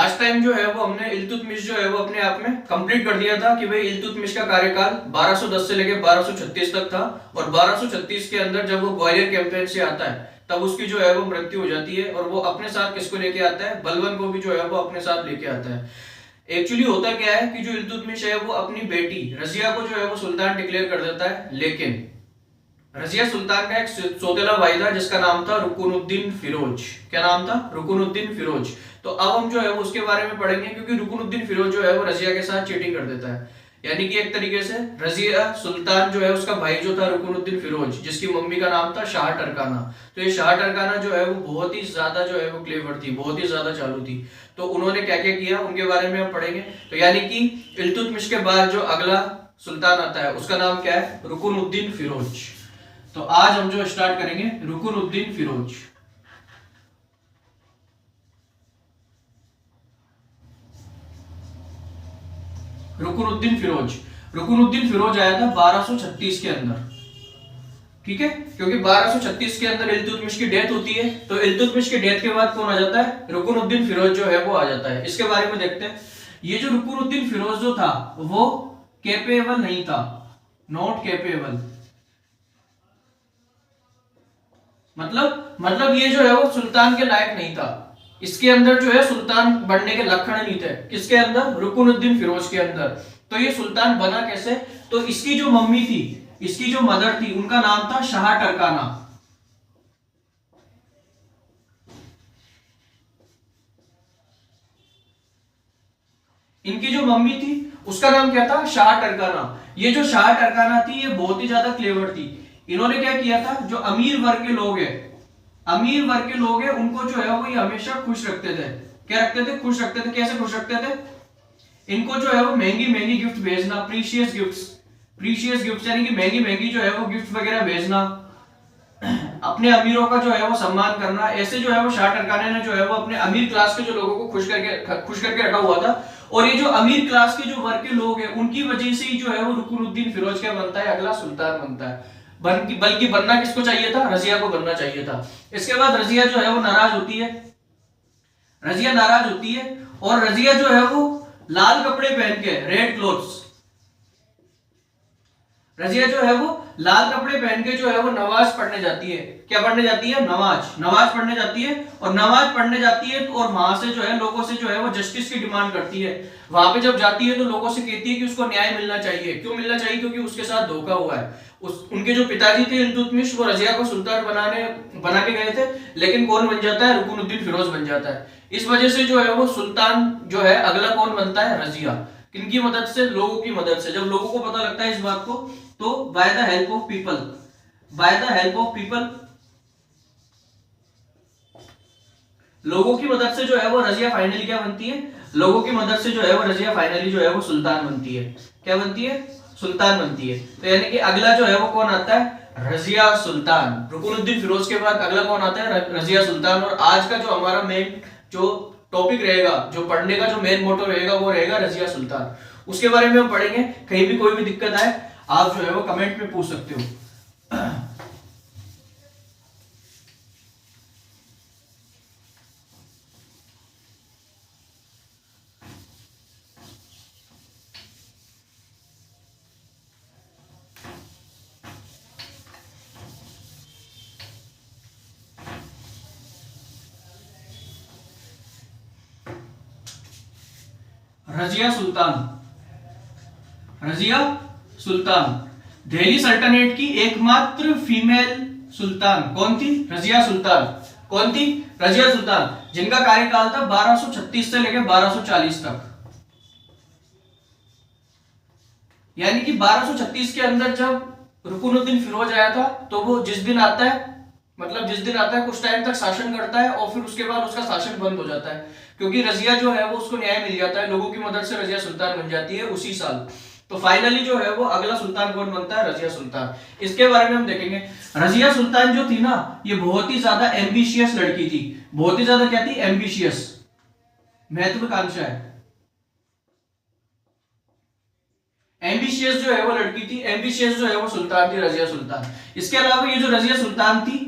Last time जो है वो हमने इल्तुतमिश जो है वो अपने आप में कंप्लीट कर दिया था कि भाई इल्तुतमिश का कार्यकाल 1210 से लेकर 1236 तक था, और 1236 के अंदर जब वो ग्वालियर कैंपेन से आता है तब उसकी जो है वो मृत्यु हो जाती है, और वो अपने साथ किसको लेके आता है, बलबन को भी जो है वो अपने साथ लेके आता है। एक्चुअली होता क्या है कि जो इल्तुतमिश है वो अपनी बेटी रजिया को जो है वो सुल्तान डिक्लेयर कर देता है, लेकिन रजिया सुल्तान का एक सौतेला भाई था जिसका नाम था रुकुनुद्दीन फिरोज। क्या नाम था? रुकुनुद्दीन फिरोज। तो अब हम जो है वो उसके बारे में पढ़ेंगे, क्योंकि रुकुनुद्दीन फिरोज जो है वो रजिया के साथ चीटिंग कर देता है। यानी कि एक तरीके से रजिया सुल्तान जो है उसका भाई जो था रुकुनुद्दीन फिरोज, जिसकी मम्मी का नाम था शाह टरकाना। तो ये शाह टरकाना जो है वो बहुत ही ज्यादा जो है वो क्लेवर थी, बहुत ही ज्यादा चालू थी। तो उन्होंने क्या क्या किया उनके बारे में हम पढ़ेंगे। तो यानी कि इल्तुतमिश के बाद जो अगला सुल्तान आता है उसका नाम क्या है? रुकुनुद्दीन फिरोज। तो आज हम जो स्टार्ट करेंगे रुकुनुद्दीन फिरोज। रुकुनुद्दीन फिरोज, रुकुनुद्दीन फिरोज आया था 1236 के अंदर, ठीक है, क्योंकि 1236 के अंदर इल्तुतमिश की डेथ होती है। तो इल्तुतमिश की डेथ के बाद कौन आ जाता है? रुकुनुद्दीन फिरोज जो है वो आ जाता है। इसके बारे में देखते हैं। ये जो रुकुनुद्दीन फिरोज जो था वो कैपेबल नहीं था, नॉट कैपेबल। मतलब ये जो है वो सुल्तान के लायक नहीं था। इसके अंदर जो है सुल्तान बनने के लक्षण नहीं थे। किसके अंदर? रुकुनुद्दीन फिरोज के अंदर। तो ये सुल्तान बना कैसे? तो इसकी जो मम्मी थी, इसकी जो मदर थी, उनका नाम था शाह टरकाना। इनकी जो मम्मी थी उसका नाम क्या था? शाह टरकाना। ये जो शाह टरकाना थी ये बहुत ही ज्यादा क्लेवर थी। इन्होंने क्या किया था, जो अमीर वर्ग के लोग हैं, अमीर वर्ग के लोग हैं उनको जो है वो ये हमेशा खुश रखते थे। क्या रखते थे? खुश रखते थे। कैसे खुश रखते थे? इनको जो है वो महंगी महंगी गिफ्ट भेजना, प्रीशियस गिफ्ट्स, प्रीशियस गिफ्ट्स यानी कि महंगी महंगी जो है वो गिफ्ट वगैरह भेजना, अपने अमीरों का जो है वो सम्मान करना। ऐसे जो है वो शाह टरकाने ने जो है वो अपने अमीर क्लास के जो लोगों को खुश करके रखा हुआ था। और ये जो अमीर क्लास के जो वर्ग के लोग हैं उनकी वजह से ही जो है वो रुकुनुद्दीन फिरोज क्या बनता है? अगला सुल्तान बनता है। बल्कि बनना किसको चाहिए था? रजिया को बनना चाहिए था। इसके बाद रजिया जो है वो नाराज होती है, रजिया नाराज होती है, और रजिया जो है वो लाल कपड़े पहन के, रेड क्लोथ्स, रजिया जो है वो लाल कपड़े पहन के जो है वो नमाज पढ़ने जाती है। क्या पढ़ने जाती है? नमाज पढ़ने जाती है। और नमाज पढ़ने जाती है और वहां से जो है लोगों से जो है वो जस्टिस की डिमांड करती है। वहां पे जब जाती है तो लोगों से कहती है कि उसको न्याय मिलना चाहिए। क्यों मिलना चाहिए? क्योंकि उसके साथ धोखा हुआ है। उनके जो पिताजी थे इल्तुतमिश, वो रजिया को सुल्तान बना के गए थे, लेकिन कौन बन जाता है? रुकुनुद्दीन फिरोज बन जाता है। इस वजह से जो है वो सुल्तान जो है अगला कौन बनता है? रजिया। किनकी मदद से? लोगों की मदद से। जब लोगों को पता लगता है इस बात को, तो by the help of people, by the help of people, लोगों की मदद से जो है वो रजिया फाइनली क्या बनती है? लोगों की मदद से जो है वो रजिया फाइनली जो है वो सुल्तान बनती है। क्या बनती है? सुल्तान बनती है। तो यानी कि अगला जो है वो कौन आता है? रजिया सुल्तान। रुकुनुद्दीन फिरोज के बाद अगला कौन आता है? रजिया सुल्तान। और आज का जो हमारा मेन जो टॉपिक रहेगा, जो पढ़ने का जो मेन मोटो रहेगा, वो रहेगा रजिया सुल्तान। उसके बारे में हम पढ़ेंगे। कहीं भी कोई भी दिक्कत आए आप जो है वो कमेंट में पूछ सकते हो। रजिया सुल्तान, रजिया सुल्तान दिल्ली सल्तनत की एकमात्र फीमेल सुल्तान कौन थी? रजिया सुल्तान। कौन थी? रजिया सुल्तान, जिनका कार्यकाल था 1236 से लेकर 1240 तक। यानी कि 1236 के अंदर जब रुकुनुद्दीन फिरोज आया था, तो वो जिस दिन आता है, मतलब जिस दिन आता है कुछ टाइम तक शासन करता है, और फिर उसके बाद उसका शासन बंद हो जाता है, क्योंकि रजिया जो है वो उसको न्याय मिल जाता है। लोगों की मदद से रजिया सुल्तान बन जाती है उसी साल। तो फाइनली जो है वो अगला सुल्तान कौन बनता है? रजिया सुल्तान। इसके बारे में हम देखेंगे। रजिया सुल्तान जो थी ना, ये बहुत ही ज्यादा एम्बिशियस लड़की थी। बहुत ही ज्यादा क्या थी? एम्बिशियस, महत्वाकांक्षा है। एम्बिशियस जो है वो लड़की थी, एम्बिशियस जो है वो सुल्तान थी, रजिया सुल्तान। इसके अलावा ये जो रजिया सुल्तान थी,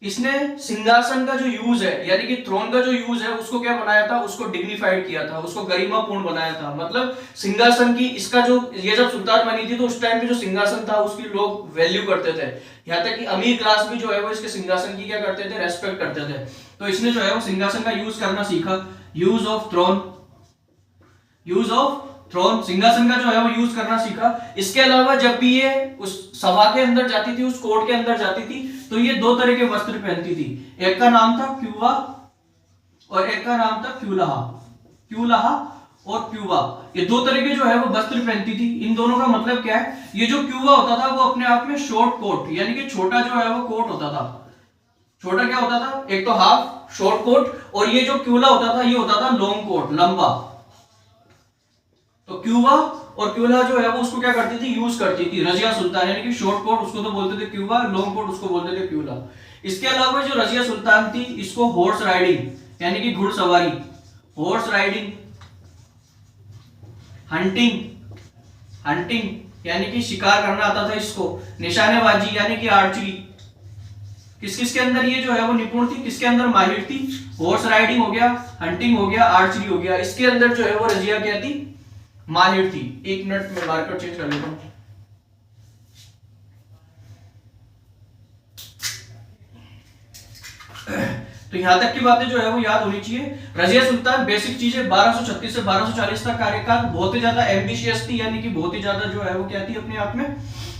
इसने सिंहासन का जो यूज है, यानी कि थ्रोन का जो यूज है, उसको क्या बनाया था, उसको डिग्निफाइड किया था, उसको गरिमापूर्ण बनाया था। मतलब सिंहासन की, इसका जो, ये जब सुल्तान बनी थी तो उस टाइम पे जो सिंहासन था उसकी लोग वैल्यू करते थे, यहाँ तक कि अमीर क्लास भी जो है वो इसके सिंहासन की क्या करते थे, रेस्पेक्ट करते थे। तो इसने जो है वो सिंहासन का यूज करना सीखा, use of throne, use of throne, सिंहासन का जो है वो यूज करना सीखा। इसके अलावा जब भी ये उस सभा के अंदर जाती थी, उस कोर्ट के अंदर जाती थी, तो ये दो तरह के वस्त्र पहनती थी। एक का नाम था क्यूवा और एक का नाम था क्यूलाहा। क्यूलाहा और क्यूबा, ये दो तरह के जो है वो वस्त्र पहनती थी। इन दोनों का मतलब क्या है, ये जो क्यूबा होता था वो अपने आप में शॉर्ट कोट, यानी कि छोटा जो है वो कोट होता था। छोटा क्या होता था, एक तो हाफ शॉर्ट कोट, और ये जो क्यूला होता था ये होता था लॉन्ग कोट, लंबा। तो क्यूबा और क्यूला जो है वो उसको क्या करती थी, यूज करती थी। रजिया सुल्तान, यानी कि शॉर्ट कोट उसको तो बोलते थे क्यूबा, लॉन्ग कोट उसको बोलते थे क्यूला। इसके अलावा जो रजिया सुल्तान थी, इसको हॉर्स राइडिंग, यानी कि घुड़सवारी, हॉर्स राइडिंग, हंटिंग, हंटिंग यानी कि शिकार करना आता था इसको, निशानेबाजी यानी कि आर्चरी, किस किस के अंदर ये जो है वो निपुण थी, किसके अंदर माहिर थी, हॉर्स राइडिंग हो गया, हंटिंग हो गया, आर्चरी हो गया, इसके अंदर जो है वो रजिया क्या थी, माहिर थी। एक मिनट में मार्कर चेंज कर लेता हूं। तो यहां तक की बातें जो है वो याद होनी चाहिए। रजिया सुल्तान बेसिक चीजें 1236 से 1240 तक कार्यकाल, बहुत ही ज्यादा एम्बिशियस थी, यानी कि बहुत ही ज्यादा जो है वो क्या थी, अपने आप में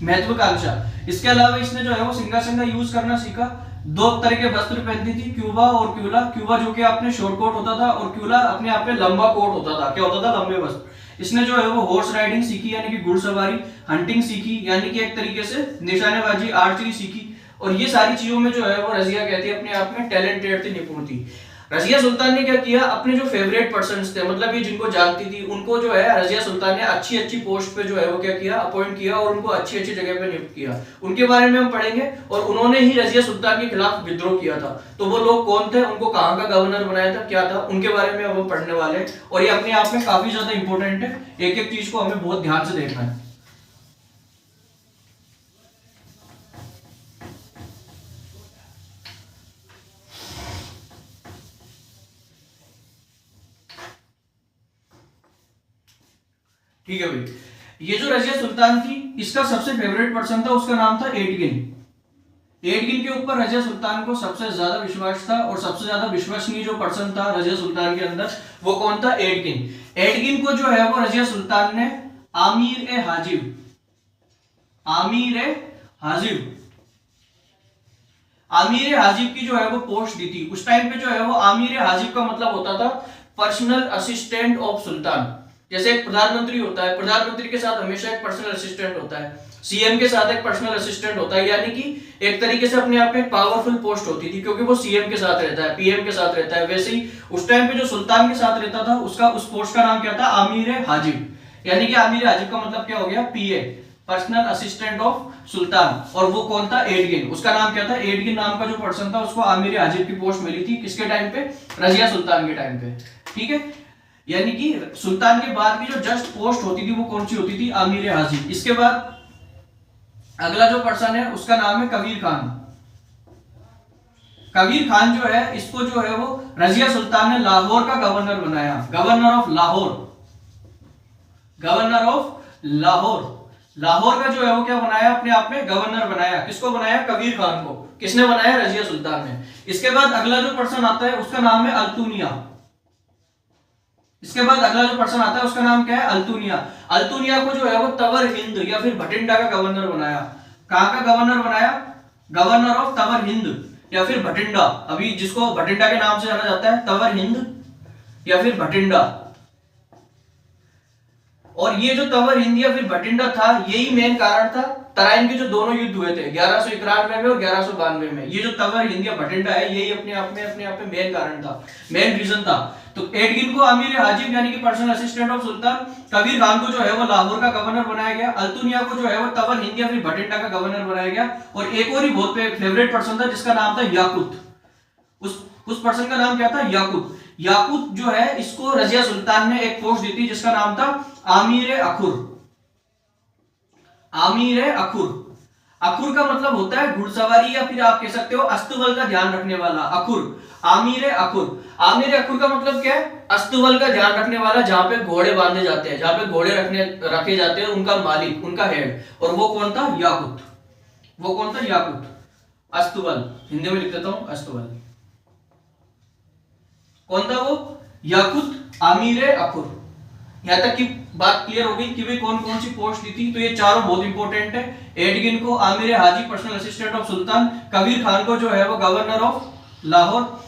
महत्वाकांक्षा। इसके अलावा इसने जो है वो सिंहासन का यूज करना सीखा। दो तरह के वस्त्र पहनती थी, क्यूबा और क्यूला। क्यूबा जो कि अपने शॉर्ट कोट होता था, और क्यूला अपने आप में लंबा कोट होता था। क्या होता था, लंबे वस्त्र। इसने जो है वो हॉर्स राइडिंग सीखी, यानी कि घुड़सवारी, हंटिंग सीखी, यानी कि एक तरीके से निशानेबाजी, आर्चरी सीखी। और ये सारी चीजों में जो है वो रजिया कहती है अपने आप में टैलेंटेड थी, निपुण थी। रजिया सुल्तान ने क्या किया, अपने जो फेवरेट पर्सन्स थे, मतलब ये जिनको जानती थी, उनको जो है रजिया सुल्तान ने अच्छी अच्छी पोस्ट पे जो है वो क्या किया, अपॉइंट किया, और उनको अच्छी अच्छी जगह पे नियुक्त किया। उनके बारे में हम पढ़ेंगे। और उन्होंने ही रजिया सुल्तान के खिलाफ विद्रोह किया था। तो वो लोग कौन थे, उनको कहाँ का गवर्नर बनाया था, क्या था, उनके बारे में अब हम पढ़ने वाले हैं। और ये अपने आप में काफी ज्यादा इंपॉर्टेंट है, एक एक चीज को हमें बहुत ध्यान से देखना है। ठीक है भाई, ये जो रजिया सुल्तान थी, इसका सबसे फेवरेट पर्सन था, उसका नाम था एडगिन। एडगिन के ऊपर रजिया सुल्तान को सबसे ज्यादा विश्वास था, और सबसे ज्यादा विश्वसनीय जो पर्सन था रजिया सुल्तान के अंदर, वो कौन था, एडगिन। एडगिन को जो है वो रजिया सुल्तान ने आमीर ए हाजिब, आमीर ए हाजिब, आमीर ए हाजिब की जो है वो पोस्ट दी थी। उस टाइम पे जो है वो आमीर ए हाजिब का मतलब होता था पर्सनल असिस्टेंट ऑफ सुल्तान। जैसे एक प्रधानमंत्री होता है, प्रधानमंत्री के साथ हमेशा एक पर्सनल असिस्टेंट होता है, सीएम के साथ एक पर्सनल असिस्टेंट होता है, यानी कि एक तरीके से अपने आप में पावरफुल पोस्ट होती थी, क्योंकि वो सीएम के साथ रहता है, पीएम के साथ रहता है। वैसे ही उस टाइम पे जो सुल्तान के साथ रहता था, उसका उस पोस्ट का नाम क्या था, आमीर हाजिब। यानी कि आमीर हाजिब का मतलब क्या हो गया, पीए, पर्सनल असिस्टेंट ऑफ सुल्तान। और वो कौन था, एडगिन। उसका नाम क्या था, एडगिन नाम का जो पर्सन था, उसको आमीर हाजिब की पोस्ट मिली थी। किसके टाइम पे, रजिया सुल्तान के टाइम पे। ठीक है, यानी कि सुल्तान के बाद की जो जस्ट पोस्ट होती थी वो कौन सी होती थी, आमीर हाजिब। इसके बाद अगला जो पर्सन है उसका नाम है कबीर खान। कबीर खान जो है, इसको जो है वो रजिया सुल्तान ने लाहौर का गवर्नर बनाया, governor of Lahore, governor of Lahore. Lahore का जो है वो क्या बनाया, अपने आप में गवर्नर बनाया। किसको बनाया, कबीर खान को। किसने बनाया, रजिया सुल्तान ने। इसके बाद अगला जो पर्सन आता है उसका नाम है अल्तुनिया। इसके बाद अगला जो पर्सन आता है उसका नाम क्या है, अल्तुनिया। अल्तुनिया को जो है वो तवर हिंद या फिर भटिंडा का गवर्नर बनाया। कहां का गवर्नर बनाया, गवर्नर ऑफ तवर हिंद या फिर भटिंडा। अभी जिसको भटिंडा के नाम से जाना जाता है, तवर हिंद या फिर भटिंडा। और ये जो तवर हिंद या फिर भटिंडा था, यही मेन कारण था तराइन के जो दोनों युद्ध हुए थे 1191 में और 1192 में। ये जो तवर हिंद या भटिंडा है, यही अपने आप में मेन कारण था, मेन रीजन था। तो एडगिन को अमीर हाजिब यानी कि personal assistant of sultan, Kabir Khan को जो है वो लाहौर का गवर्नर बनाया गया, अल्तुनिया को जो है वो तवर हिंद या फिर भटिंडा का गवर्नर बनाया गया। और एक और ही बहुत फेवरेट पर्सन था जिसका नाम था याकूत। उस पर्सन का नाम क्या था, याकूत। याकूत जो है, इसको रजिया सुल्तान ने एक पोस्ट दी थी जिसका नाम था आमीर अखुर, आमीर अखुर। अखुर का मतलब होता है घुड़सवारी, या फिर आप कह सकते हो अस्तबल का ध्यान रखने वाला। अखुर, आमिर अखुर। आमिर अखुर का मतलब क्या है? अस्तबल का ध्यान रखने वाला, जहां पे घोड़े बांधे जाते हैं, जहां पे घोड़े रखे जाते हैं, उनका मालिक, उनका हेड। और वो कौन था? याकुत। वो कौन था? याकुत। अस्तबल, हिंदी में लिख देता हूं, अस्तबल। कौन था वो? याकुत, आमिर अखुर। यहां तक की बात क्लियर हो गई कि भाई कौन कौन सी पोस्ट दी थी। तो ये चारों बहुत इंपॉर्टेंट है। एडगिन को आमिर हाजी, personal assistant of sultan. Kabir Khan को जो है वो गवर्नर ऑफ लाहौर।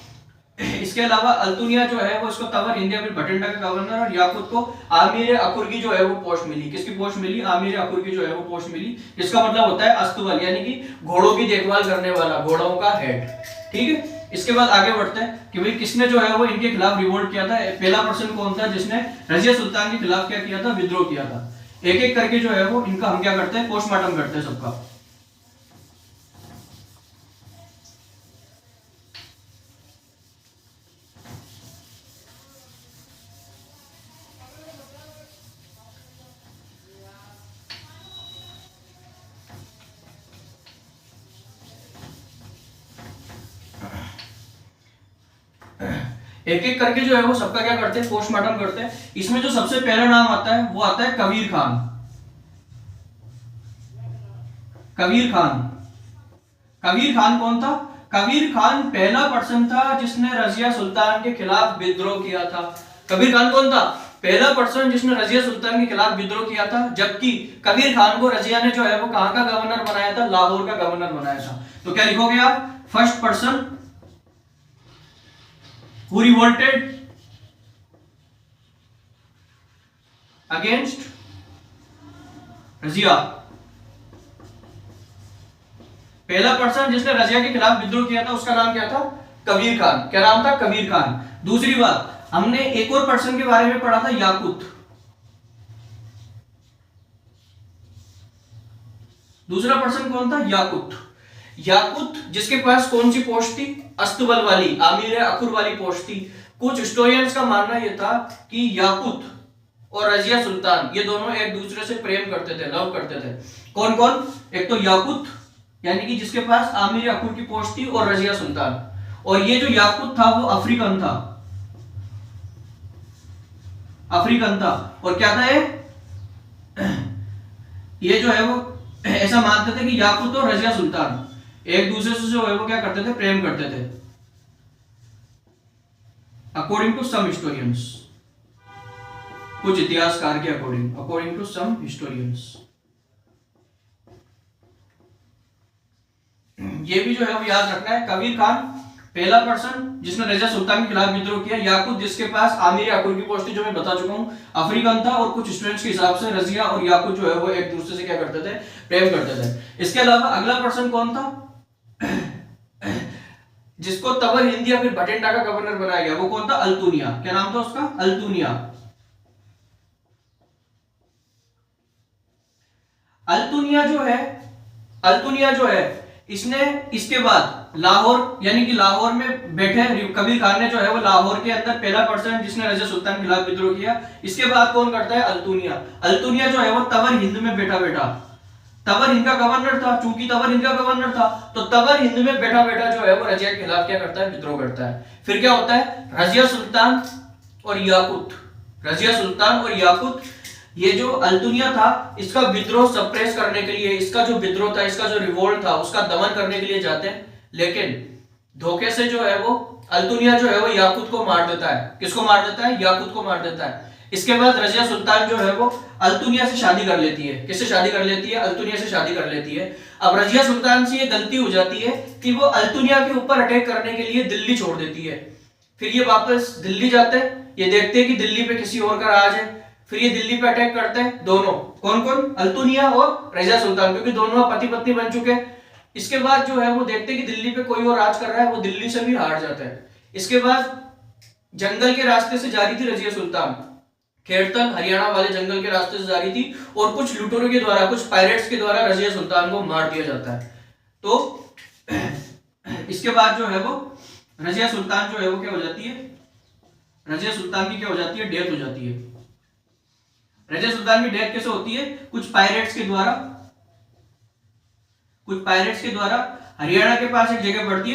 इसके अलावा अल्तुनिया जो है वो इसको तवर हिंद या फिर भटिंडा का गवर्नर। और याकुत को आमिर अखुर की जो है वो पोस्ट मिली। किसकी पोस्ट मिली? आमिर अखुर की जो है वो पोस्ट मिली, जिसका मतलब होता है अस्तबल, यानी कि घोड़ों की देखभाल करने वाला, घोड़ों का हेड। ठीक है, इसके बाद आगे बढ़ते हैं कि भाई किसने जो है वो इनके खिलाफ रिवोल्ट किया था। पहला पर्सन कौन था जिसने रजिया सुल्तान के खिलाफ क्या किया था? विद्रोह किया था। एक एक करके जो है वो इनका हम क्या करते हैं? पोस्टमार्टम करते हैं सबका। एक एक करके जो है वो सबका क्या करते हैं? पोस्टमार्टम करते हैं। इसमें जो सबसे पहला नाम आता है वो आता है कबीर खान। कबीर खान। कबीर खान कौन था? कबीर खान पहला पर्सन था जिसने रजिया सुल्तान के खिलाफ विद्रोह किया था। कबीर खान कौन था? पहला पर्सन जिसने रजिया सुल्तान के खिलाफ विद्रोह किया था। जबकि कबीर खान को रजिया ने जो है वो कहां का गवर्नर बनाया था? लाहौर का गवर्नर बनाया था। तो क्या लिखोगे आप? First person who revolted against Razia. पहला पर्सन जिसने रजिया के खिलाफ विद्रोह किया था उसका नाम क्या था? कबीर खान। क्या नाम था? कबीर खान। दूसरी बात, हमने एक और पर्सन के बारे में पढ़ा था, याकुत। दूसरा पर्सन कौन था? याकुत। याकुत जिसके पास कौन सी पोस्ट थी? अस्तबल वाली, आमिर अखुर वाली पोस्ट थी। कुछ हिस्टोरियंस का मानना यह था कि याकुत और रजिया सुल्तान ये दोनों एक दूसरे से प्रेम करते थे, लव करते थे। कौन कौन? एक तो याकुत, यानी कि जिसके पास आमिर अखुर की पोस्ट थी, और रजिया सुल्तान। और ये जो याकुत था वो अफ्रीकन था। अफ्रीकन था। और क्या था ये जो है वो ऐसा मानते थे कि याकुत और रजिया सुल्तान एक दूसरे से जो है वो क्या करते थे? प्रेम करते थे, अकॉर्डिंग टू सम हिस्टोरियंस। कुछ इतिहासकार के अकॉर्डिंग टू सम हिस्टोरियंस। ये भी जो है वो याद रखना है। कबीर खान पहला पर्सन जिसने रजिया सुल्तान के खिलाफ विद्रोह किया। याकुत जिसके पास आमिर अखुर की पोस्ट थी, जो मैं बता चुका हूं, अफ्रीकन था। और कुछ स्टूडेंट्स के हिसाब से रजिया और याकुत जो है वो एक दूसरे से क्या करते थे? प्रेम करते थे। इसके अलावा अगला पर्सन कौन था जिसको तवर हिंद या फिर भटिंडा का गवर्नर बनाया गया? वो कौन था? अल्तुनिया। क्या नाम था उसका? अल्तुनिया। अल्तुनिया जो है इसने इसके बाद लाहौर, यानी कि लाहौर में बैठे कबीर खान ने जो है वो लाहौर के अंदर पहला पर्सन जिसने रजिया सुल्तान के खिलाफ विद्रोह किया। इसके बाद कौन करता है? अल्तुनिया। अल्तुनिया जो है वो तवर हिंद में बैठा तवर हिंद का गवर्नर था। चूंकि तवर हिंद का गवर्नर था तो तवर हिंद में बैठा जो है वो रजिया के खिलाफ क्या करता है? विद्रोह करता है। फिर क्या होता है? रजिया सुल्तान और याकुत। रजिया सुल्तान और याकुत, ये जो अल्तुनिया था इसका विद्रोह सप्रेस करने के लिए, इसका जो विद्रोह था, इसका जो रिवोल्ट था, उसका दमन करने के लिए जाते हैं। लेकिन धोखे से जो है वो अल्तुनिया जो है वो याकुत को मार देता है। किसको मार देता है? याकुत को मार देता है। इसके बाद रजिया सुल्तान जो है वो अल्तुनिया से शादी कर लेती है। किससे शादी कर लेती है? अल्तुनिया से शादी कर लेती है। अब रजिया सुल्तान से ये गलती हो जाती है कि वो अल्तुनिया के ऊपर अटैक करने के लिए दिल्ली छोड़ देती है। फिर ये वापस दिल्ली जाते हैं, ये देखते हैं कि दिल्ली पे किसी और का राज है। फिर ये दिल्ली पे अटैक करते हैं दोनों। कौन कौन? अल्तुनिया और रजिया सुल्तान, क्योंकि दोनों पति पत्नी बन चुके हैं। इसके बाद जो है वो देखते हैं कि दिल्ली पे कोई और राज कर रहा है, वो दिल्ली से भी हार जाता है। इसके बाद जंगल के रास्ते से जा रही थी रजिया सुल्तान, खेड़तल हरियाणा वाले जंगल के रास्ते से जा रही थी, और कुछ लुटेरों के द्वारा, कुछ पायरेट्स के द्वारा रजिया सुल्तान को मार दिया जाता है। तो इसके बाद जो है वो रजिया सुल्तान जो है वो क्या हो जाती है? रजिया सुल्तान की क्या हो जाती है? डेथ हो जाती है। रजिया सुल्तान की डेथ कैसे होती है? कुछ पायरेट्स के द्वारा कुछ पायरेट्स के द्वारा हरियाणा के पास एक जगह पड़ती है